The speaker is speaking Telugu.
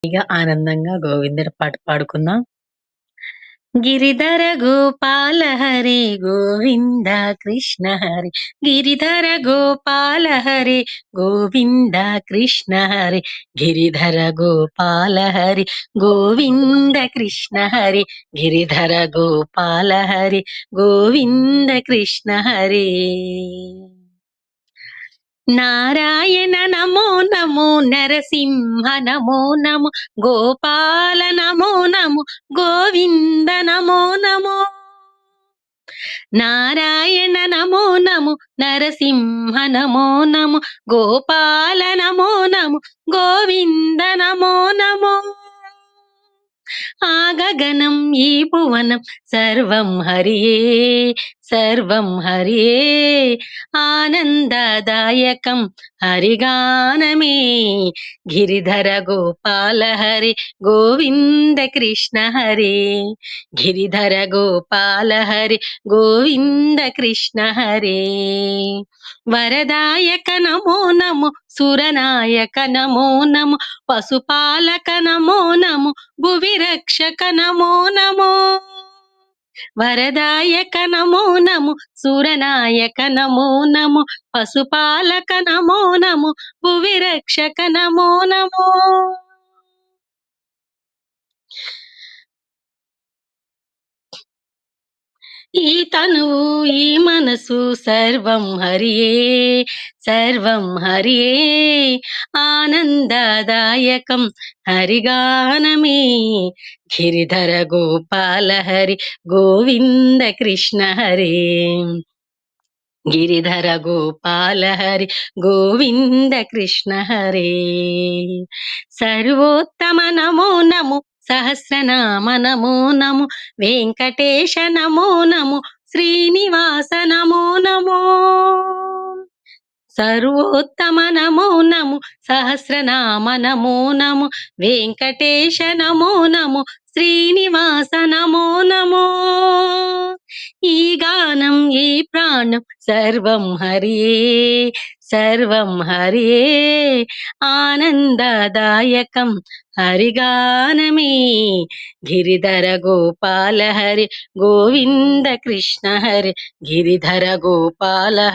ఇగ ఆనందంగా గోవిందుడి పాట పాడుకుందాం. గిరిధర గోపాల హరి గోవింద కృష్ణ హరి, గిరిధర గోపాల హరి గోవింద కృష్ణ హరి, గిరిధర గోపాల హరి గోవింద కృష్ణ హరి, గిరిధర గోపాల హరి గోవింద కృష్ణ హరి. నారాయణ నమో నమో, నరసింహ నమో నమో, గోపాల నమో నమో, గోవింద నమో నమో. నారాయణ నమో నమో, నరసింహ నమో నమో, గోపాల నమో నమో, గోవింద నమో నమో. ఆ గగనం ఈ భువనం సర్వం హరియే, సర్వం హరియే, ఆనందదాయకం హరిగానమే. గిరిధర గోపాల హరి గోవింద కృష్ణ హరి, గిరిధర గోపాల హరి గోవింద కృష్ణ హరి. వరదాయక నమో నమో, సురనాయక నమో నమో, పశుపాలక నమో నమో, భువి రక్షక నమో నమో. వరదాయక నమో నమో, సురనాయక నమో నమో, పశుపాలక నమో నమో, భువి రక్షక నమో నమో. ఈ తనువు ఈ మనసు సర్వం హరియే, సర్వం హరియే, ఆనందదాయకం హరిగానమే. గిరిధర గోపాల హరి గోవింద కృష్ణ హరి, గిరిధర గోపాల హరి గోవింద కృష్ణ హరి. సర్వోత్తమ నమో నమో, సహస్రనామ నమో నమో, వెంకటేశ నమో నమో, శ్రీనివాస నమో నమో. సర్వోత్తమ నమో నమో, సహస్రనామ నమో నమో, వెంకటేశ నమో నమో, శ్రీనివాస నమో నమో. ఈ గానం ఈ ప్రాణం సర్వం హరియే, సర్వం హరియే, ఆనందదాయకం హరిగానమే. గిరిధర గోపాల హరి గోవింద కృష్ణ హరి, గిరిధర గోపాల హరి